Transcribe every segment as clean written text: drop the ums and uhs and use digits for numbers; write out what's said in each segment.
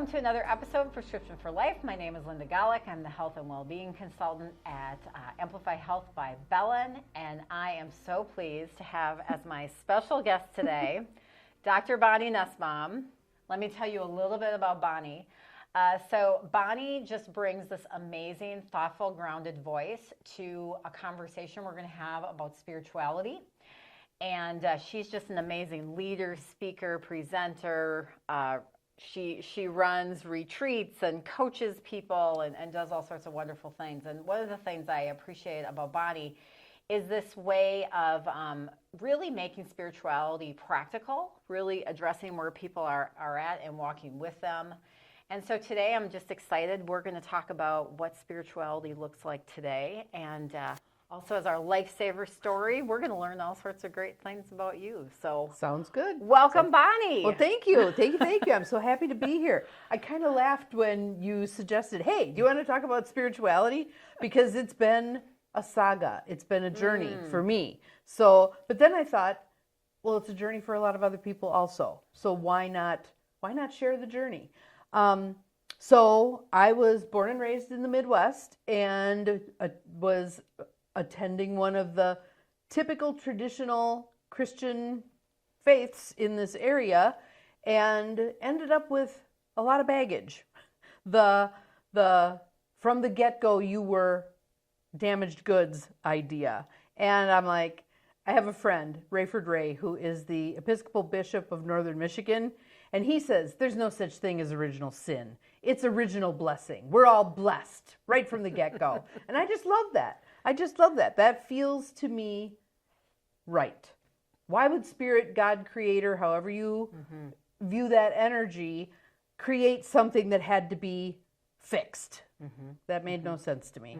welcome to another episode of Prescription for Life. My name is Linda Golik. I'm the Health and Wellbeing Consultant at Amplify Health by Bellin, and I am so pleased to have as my special guest today, Dr. Bonnie Nussbaum. Let me tell you a little bit about Bonnie. So Bonnie just brings this amazing, thoughtful, grounded voice to a conversation we're going to have about spirituality. And she's just an amazing leader, speaker, presenter. She runs retreats and coaches people and does all sorts of wonderful things. And one of the things I appreciate about Bonnie is this way of really making spirituality practical, really addressing where people are at and walking with them. And so today I'm just excited. We're going to talk about what spirituality looks like today. And also as our lifesaver story, we're going to learn all sorts of great things about you. So sounds good. Welcome, Bonnie. Well, thank you. Thank you. I'm so happy to be here. I kind of laughed when you suggested, hey, do you want to talk about spirituality? Because it's been a saga. It's been a journey for me. So, but then I thought, well, it's a journey for a lot of other people also. So why not share the journey? So I was born and raised in the Midwest and was attending one of the typical traditional Christian faiths in this area and ended up with a lot of baggage. From the get-go, you were damaged goods idea. And I'm like, I have a friend, Rayford Ray, who is the Episcopal Bishop of Northern Michigan. And he says, there's no such thing as original sin. It's original blessing. We're all blessed right from the get-go. And I just love that. That feels to me right. Why would Spirit, God, Creator, however you view that energy, create something that had to be fixed? That made no sense to me.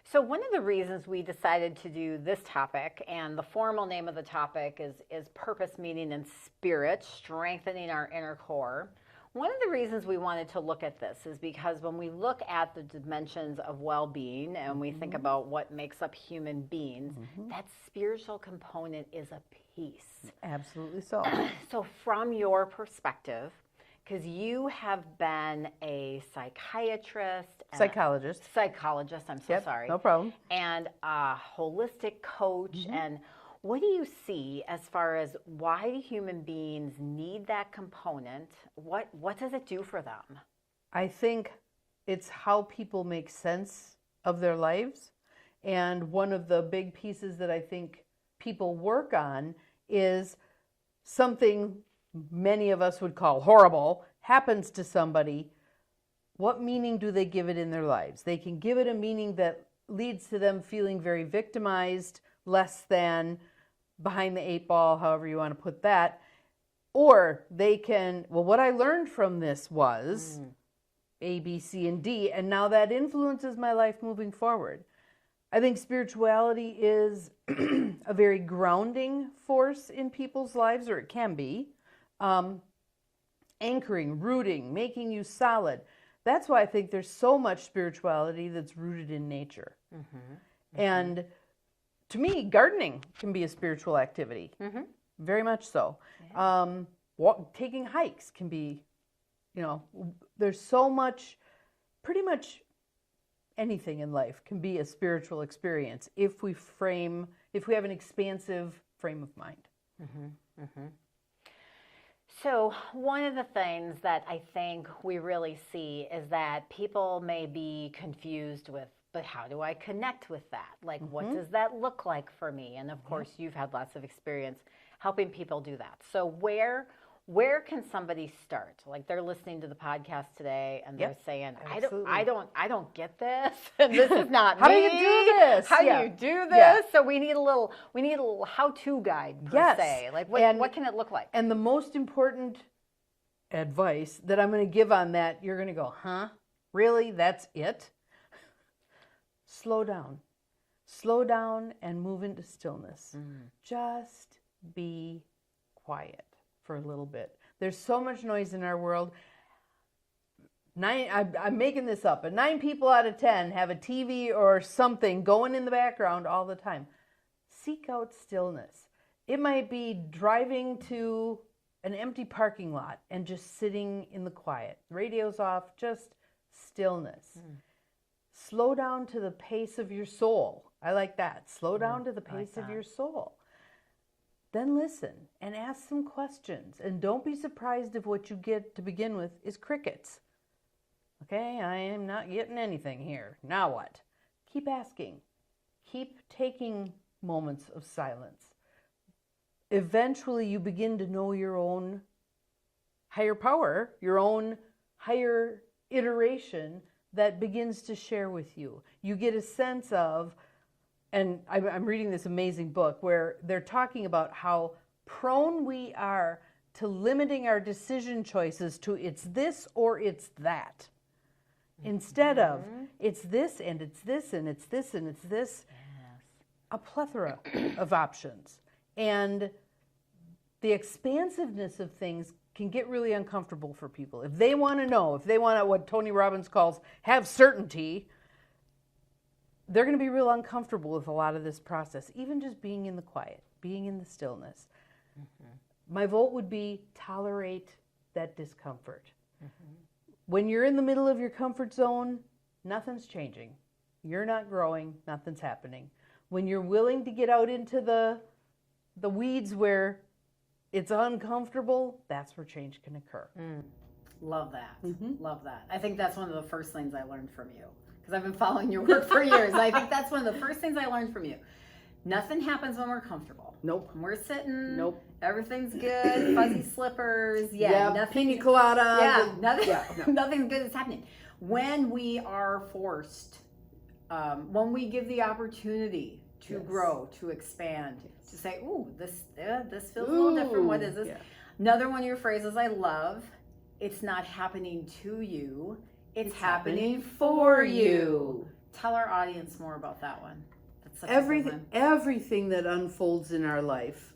So one of the reasons we decided to do this topic, and the formal name of the topic is Purpose, Meaning, and Spirit, Strengthening Our Inner Core. One of the reasons we wanted to look at this is because when we look at the dimensions of well-being and we think about what makes up human beings, that spiritual component is a piece. Absolutely so. So from your perspective, because you have been a psychiatrist. Psychologist, I'm so sorry. No problem. And a holistic coach. And what do you see as far as why do human beings need that component? What does it do for them? I think it's how people make sense of their lives. And one of the big pieces that I think people work on is something many of us would call horrible happens to somebody. What meaning do they give it in their lives? They can give it a meaning that leads to them feeling very victimized, less than, behind the eight ball, however you want to put that. Or they can, well, what I learned from this was A, B, C, and D, and now that influences my life moving forward. I think spirituality is a very grounding force in people's lives, or it can be. Anchoring, rooting, making you solid. That's why I think there's so much spirituality that's rooted in nature. And to me, gardening can be a spiritual activity. Very much so. Yeah. Taking hikes can be, there's so much, pretty much anything in life can be a spiritual experience if we have an expansive frame of mind. So one of the things that I think we really see is that people may be confused with, but how do I connect with that? Like, what does that look like for me? And of course, you've had lots of experience helping people do that. So where can somebody start? Like, they're listening to the podcast today and they're saying, I don't get this. This is not How me. do you do this? How do you do this? So we need a little how-to guide per se. Like, what can it look like? And the most important advice that I'm going to give on that, you're going to go, huh? Really? That's it? Slow down. Slow down and move into stillness. Just be quiet for a little bit. There's so much noise in our world. I'm making this up, but 9 people out of 10 have a TV or something going in the background all the time. Seek out stillness. It might be driving to an empty parking lot and just sitting in the quiet. Radio's off, just stillness. Slow down to the pace of your soul. I like that. Slow down to the pace of your soul. Then listen and ask some questions. And don't be surprised if what you get to begin with is crickets. Okay, I am not getting anything here. Now what? Keep asking. Keep taking moments of silence. Eventually you begin to know your own higher power, your own higher iteration that begins to share with you. You get a sense of, and I'm reading this amazing book where they're talking about how prone we are to limiting our decision choices to it's this or it's that. Instead of it's this and it's this and it's this and it's this. Yes. A plethora of options. And the expansiveness of things can get really uncomfortable for people. If they want to know, if they want to, what Tony Robbins calls, have certainty, they're going to be real uncomfortable with a lot of this process, even just being in the quiet, being in the stillness. My vote would be tolerate that discomfort. When you're in the middle of your comfort zone, nothing's changing. You're not growing, nothing's happening. When you're willing to get out into the weeds where it's uncomfortable, that's where change can occur. Love that. Love that. I think that's one of the first things I learned from you, because I've been following your work for years. I think that's one of the first things I learned from you. Nothing happens when we're comfortable. Nope. When we're sitting. Nope. Everything's good. Fuzzy slippers. Nothing. Pina colada. Nothing. Nothing good is happening. When we are forced, when we give the opportunity to grow, to expand, to say, "Ooh, this feels a little different. What is this?" Yeah. Another one of your phrases I love. It's not happening to you. It's happening for you. Tell our audience more about that one. That's such a good one. Everything that unfolds in our life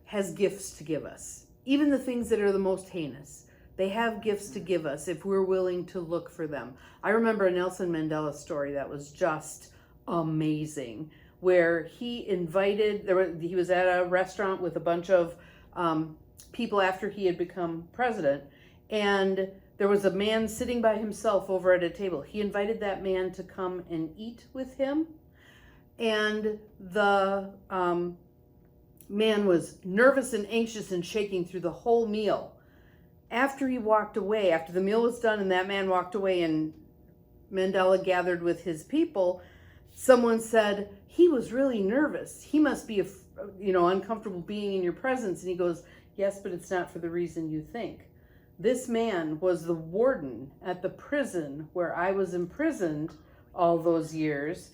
has gifts to give us. Even the things that are the most heinous, they have gifts to give us if we're willing to look for them. I remember a Nelson Mandela story that was just amazing, where he was at a restaurant with a bunch of people after he had become president, and there was a man sitting by himself over at a table. He invited that man to come and eat with him, and the man was nervous and anxious and shaking through the whole meal. After he walked away, after the meal was done and that man walked away and Mandela gathered with his people, someone said, "He was really nervous. He must be uncomfortable being in your presence." And he goes, "Yes, but it's not for the reason you think. This man was the warden at the prison where I was imprisoned all those years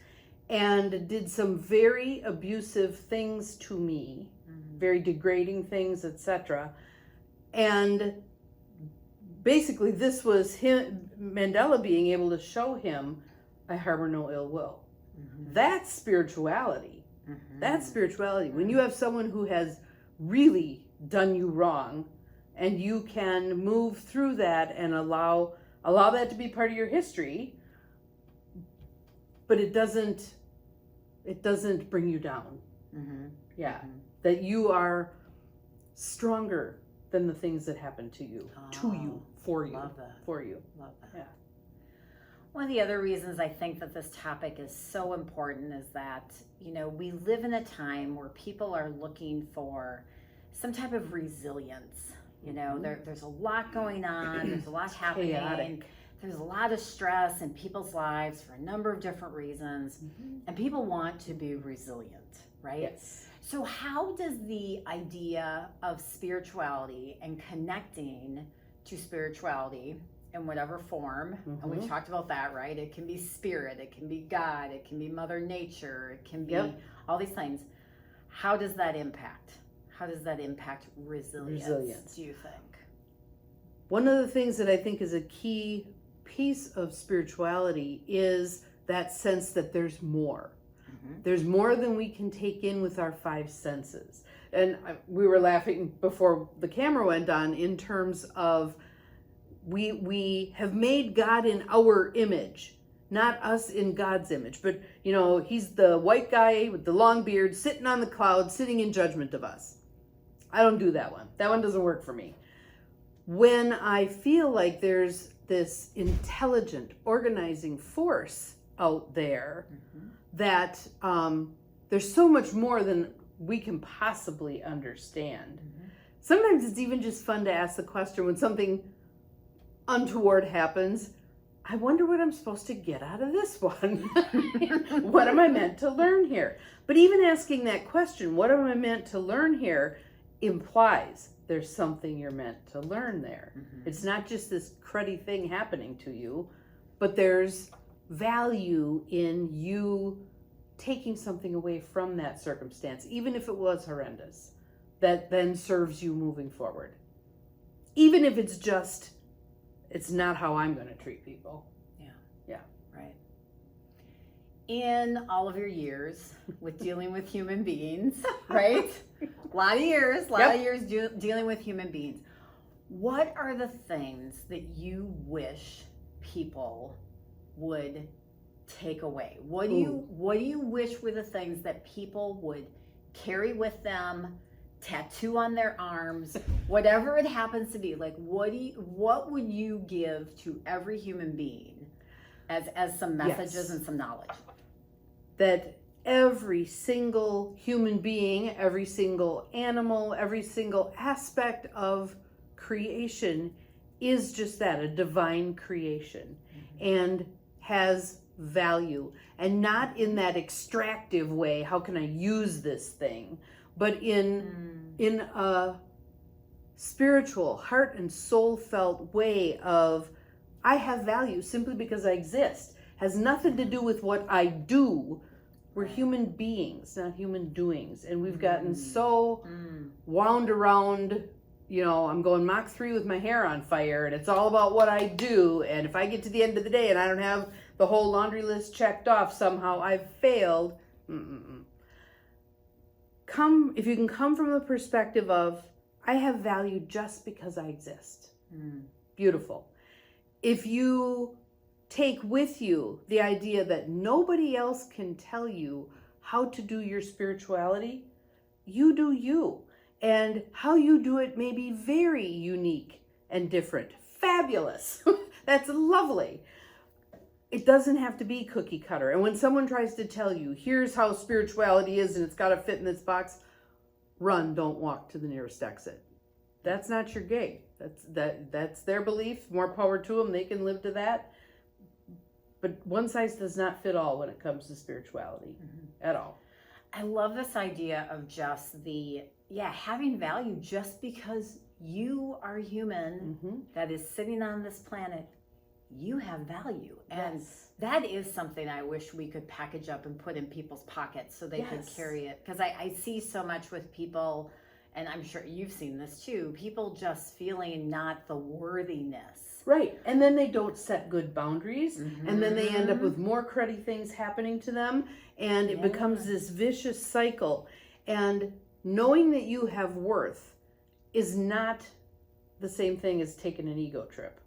and did some very abusive things to me, very degrading things, etc. And basically this was him, Mandela, being able to show him, I harbor no ill will." That's spirituality. That's spirituality. When you have someone who has really done you wrong, and you can move through that and allow that to be part of your history, but it doesn't bring you down. That you are stronger than the things that happen to you, for you. Love that. For you. Love that. Yeah. One of the other reasons I think that this topic is so important is that, we live in a time where people are looking for some type of resilience. There's a lot going on. There's a lot happening. Chaotic. There's a lot of stress in people's lives for a number of different reasons. And people want to be resilient, right? Yes. So how does the idea of spirituality and connecting to spirituality in whatever form, and we've talked about that, right? It can be spirit, it can be God, it can be Mother Nature, it can be all these things. How does that impact? How does that impact resilience, do you think? One of the things that I think is a key piece of spirituality is that sense that there's more. There's more than we can take in with our five senses. And we were laughing before the camera went on in terms of we have made God in our image, not us in God's image. But, he's the white guy with the long beard sitting on the cloud, sitting in judgment of us. I don't do that one. That one doesn't work for me. When I feel like there's this intelligent, organizing force out there that there's so much more than we can possibly understand. Sometimes it's even just fun to ask the question when something untoward happens, I wonder what I'm supposed to get out of this one. What am I meant to learn here? But even asking that question, what am I meant to learn here, implies there's something you're meant to learn there. It's not just this cruddy thing happening to you, but there's value in you taking something away from that circumstance, even if it was horrendous, that then serves you moving forward. Even if it's just, it's not how I'm going to treat people. Yeah. Right. In all of your years with dealing with human beings, right? A lot of years dealing with human beings. What are the things that you wish people would take away? What do you wish were the things that people would carry with them, tattoo on their arms, whatever it happens to be? Like, what would you give to every human being as some messages and some knowledge? That every single human being, every single animal, every single aspect of creation is just that, a divine creation, and has value, and not in that extractive way, how can I use this thing, but in a spiritual, heart and soul felt way of, I have value simply because I exist. Has nothing to do with what I do. We're human beings, not human doings. And we've gotten so wound around, I'm going Mach 3 with my hair on fire, and it's all about what I do. And if I get to the end of the day and I don't have the whole laundry list checked off, somehow I've failed. If you can come from the perspective of, I have value just because I exist. Beautiful. If you take with you the idea that nobody else can tell you how to do your spirituality, you do you. And how you do it may be very unique and different. Fabulous. That's lovely. It doesn't have to be cookie cutter. And when someone tries to tell you, here's how spirituality is and it's got to fit in this box, run, don't walk to the nearest exit. That's not your gig. That's their belief. More power to them. They can live to that. But one size does not fit all when it comes to spirituality at all. I love this idea of just having value just because you are human that is sitting on this planet. You have value. And that is something I wish we could package up and put in people's pockets so they could carry it. Because I see so much with people, and I'm sure you've seen this too, people just feeling not the worthiness. Right. And then they don't set good boundaries. And then they end up with more cruddy things happening to them. And it becomes this vicious cycle. And knowing that you have worth is not the same thing as taking an ego trip.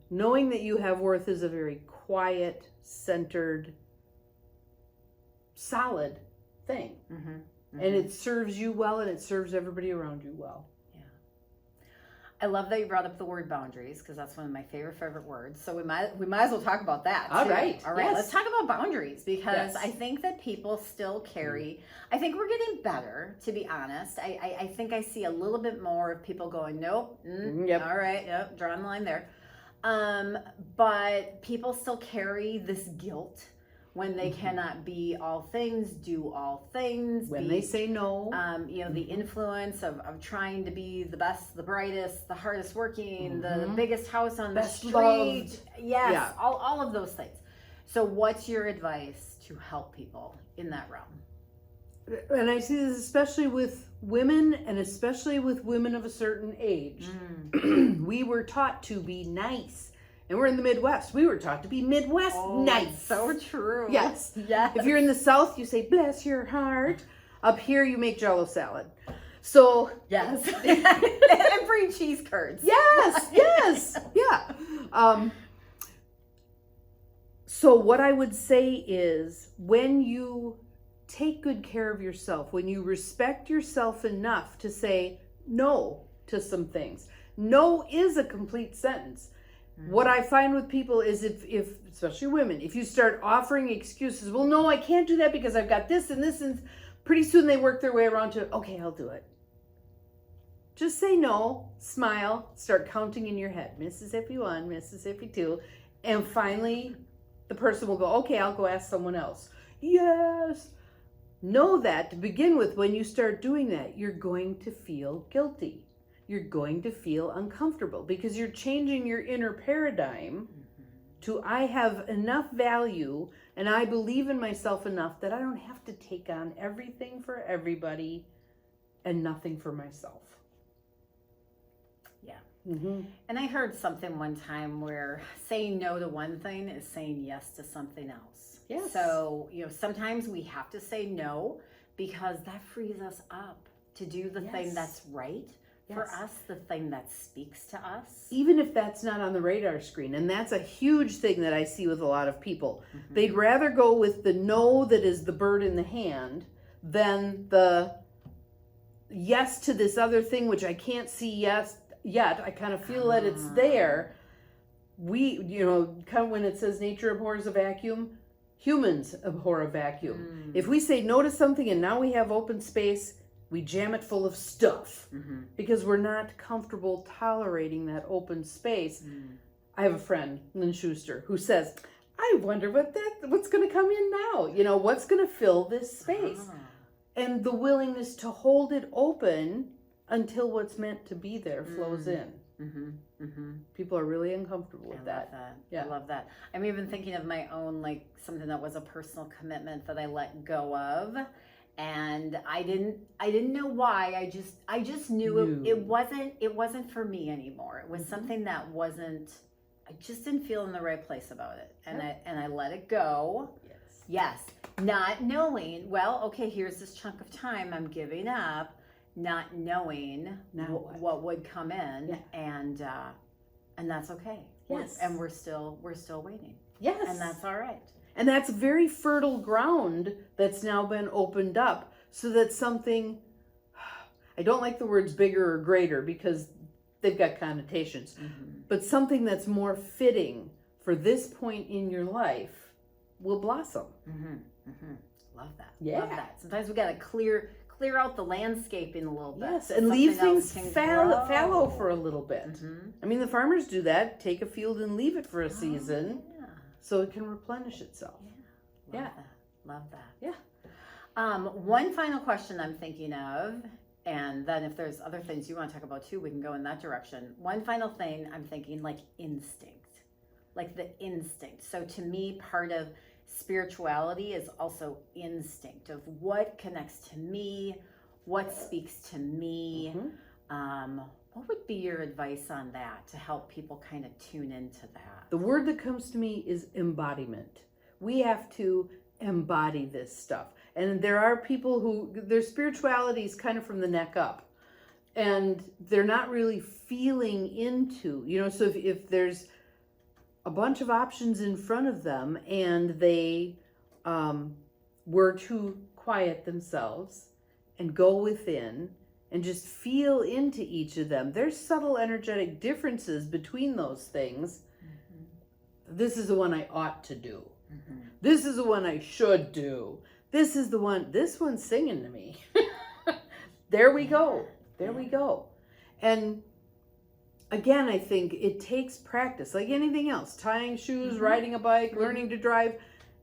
Knowing that you have worth is a very quiet, centered, solid thing. And it serves you well, and it serves everybody around you well. I love that you brought up the word boundaries, because that's one of my favorite words. So we might as well talk about that. All right. Yes. Let's talk about boundaries, because I think that people still carry. I think we're getting better, to be honest. I think I see a little bit more of people going, nope, all right, yep, drawing the line there. But people still carry this guilt when they cannot be all things, do all things. When they say no. The influence of trying to be the best, the brightest, the hardest working, the biggest house on the street. Loved. Yes, all of those things. So what's your advice to help people in that realm? And I see this especially with women, and especially with women of a certain age. We were taught to be nice. And we're in the Midwest. We were taught to be Midwest nice. So true. Yes. If you're in the South, you say, bless your heart. Up here, you make Jell-O salad. So. Yes. And bring cheese curds. Yes. Yeah. So what I would say is, when you take good care of yourself, when you respect yourself enough to say, no to some things. No is a complete sentence. What I find with people is if especially women, if you start offering excuses, well, no, I can't do that because I've got this and this, and pretty soon they work their way around to, okay, I'll do it. Just say no, smile, start counting in your head, Mississippi 1, Mississippi 2, and finally the person will go, okay, I'll go ask someone else. Yes. Know that to begin with, when you start doing that, you're going to feel guilty. You're going to feel uncomfortable because you're changing your inner paradigm to, I have enough value and I believe in myself enough that I don't have to take on everything for everybody and nothing for myself. Yeah. Mm-hmm. And I heard something one time where saying no to one thing is saying yes to something else. Yes. So, sometimes we have to say no because that frees us up to do the thing that's right. For us, the thing that speaks to us. Even if that's not on the radar screen. And that's a huge thing that I see with a lot of people. They'd rather go with the no that is the bird in the hand than the yes to this other thing, which I can't see yet. I kind of feel that it's there. We, kind of when it says nature abhors a vacuum, humans abhor a vacuum. If we say no to something and now we have open space, we jam it full of stuff because we're not comfortable tolerating that open space. I have a friend, Lynn Schuster, who says, I wonder what's going to come in now. What's going to fill this space? And the willingness to hold it open until what's meant to be there flows in. People are really uncomfortable with that. I love that. I'm even thinking of my own, something that was a personal commitment that I let go of. And I didn't know why. I just knew it wasn't for me anymore. It was something that I just didn't feel in the right place about it. And I let it go. Yes. Not knowing, well, okay, here's this chunk of time I'm giving up, not knowing what would come in, and that's okay. Yes. And we're still waiting. Yes. And that's all right. And that's very fertile ground that's now been opened up so that something, I don't like the words bigger or greater because they've got connotations, but something that's more fitting for this point in your life will blossom. Love that. Yeah. Love that. Sometimes we got to clear out the landscaping a little bit. Yes, and leave things fallow for a little bit. I mean, the farmers do that. Take a field and leave it for a season. So it can replenish itself. Love that. Yeah. One final question I'm thinking of, and then if there's other things you want to talk about too, we can go in that direction. One final thing I'm thinking, instinct, the instinct. So to me, part of spirituality is also instinct of what connects to me, what speaks to me. What would be your advice on that to help people kind of tune into that? The word that comes to me is embodiment. We have to embody this stuff. And there are people who, their spirituality is kind of from the neck up. And they're not really feeling into, so if there's a bunch of options in front of them and they were to quiet themselves and go within and just feel into each of them. There's subtle energetic differences between those things. This is the one I ought to do. This is the one I should do. This one's singing to me. There we go. We go. And again, I think it takes practice, like anything else, tying shoes, riding a bike, learning to drive.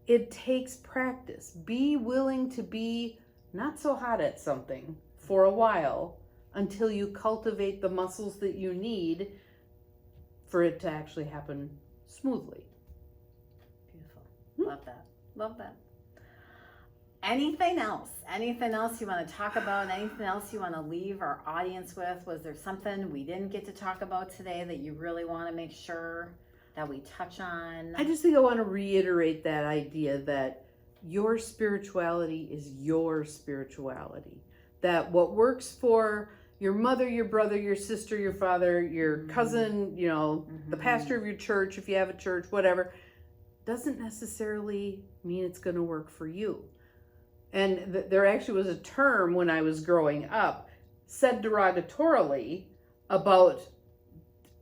It takes practice. Be willing to be not so hot at something for a while until you cultivate the muscles that you need for it to actually happen smoothly. Beautiful. Love that. Anything else you want to talk about? Anything else you want to leave our audience with? Was there something we didn't get to talk about today that you really want to make sure that we touch on? I just think I want to reiterate that idea that your spirituality is your spirituality. That what works for your mother, your brother, your sister, your father, your cousin, the pastor of your church, if you have a church, whatever, doesn't necessarily mean it's going to work for you. And there actually was a term when I was growing up, said derogatorily about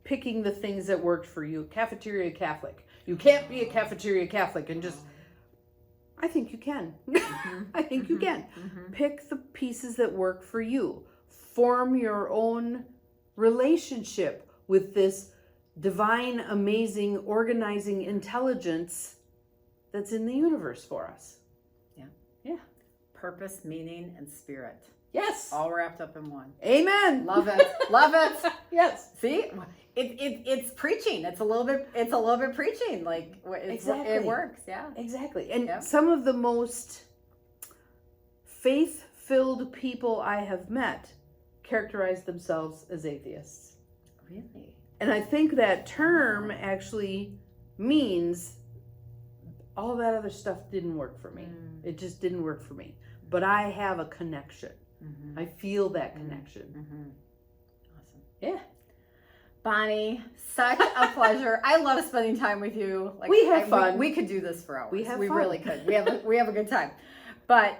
picking the things that worked for you. Cafeteria Catholic. You can't be a cafeteria Catholic and just, I think you can. I think you can. Pick the pieces that work for you. Form your own relationship with this divine, amazing, organizing intelligence that's in the universe for us. Yeah. Purpose, meaning, and spirit. Yes. All wrapped up in one. Amen. Love it. Love it. Yes. See, it's preaching. It's a little bit preaching. Like Exactly. It works. Yeah. Exactly. And some of the most faith-filled people I have met characterize themselves as atheists. Really? And I think that term actually means all that other stuff didn't work for me. It just didn't work for me. But I have a connection. I feel that connection. Awesome. Yeah. Bonnie, such a pleasure. I love spending time with you. Like, we have fun. We could do this for hours. We fun. Really could. We have a good time. But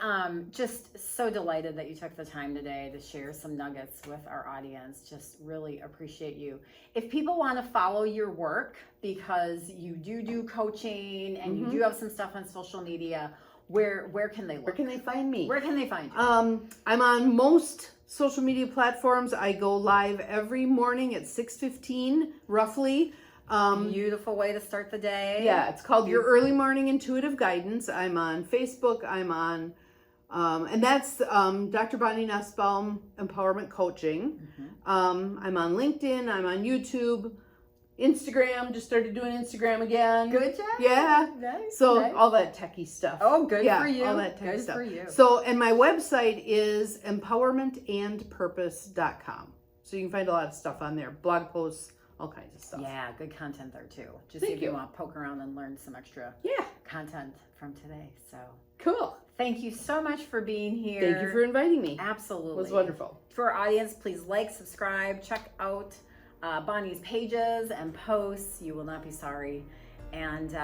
just so delighted that you took the time today to share some nuggets with our audience. Just really appreciate you. If people want to follow your work, because you do coaching and you do have some stuff on social media, where can they look? Where can they find me? Where can they find you? I'm on most social media platforms. I go live every morning at 6:15, roughly. Beautiful way to start the day. Yeah, it's called Your Early Morning Intuitive Guidance. I'm on Facebook. I'm on, and that's Dr. Bonnie Nussbaum Empowerment Coaching. I'm on LinkedIn. I'm on YouTube. Instagram, just started doing Instagram again. Good job. Yeah. Nice. So nice. all that techie stuff. Oh, good for you. All that techie good stuff. for you. So, and my website is empowermentandpurpose.com. So you can find a lot of stuff on there. Blog posts, all kinds of stuff. Yeah, good content there too. Just Thank if you you. want to poke around and learn some extra content from today. So Cool. thank you so much for being here. Thank you for inviting me. Absolutely. It was wonderful. For our audience, please like, subscribe, check out Bonnie's pages and posts. You will not be sorry. And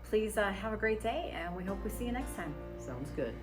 please have a great day, and we hope we see you next time. Sounds good.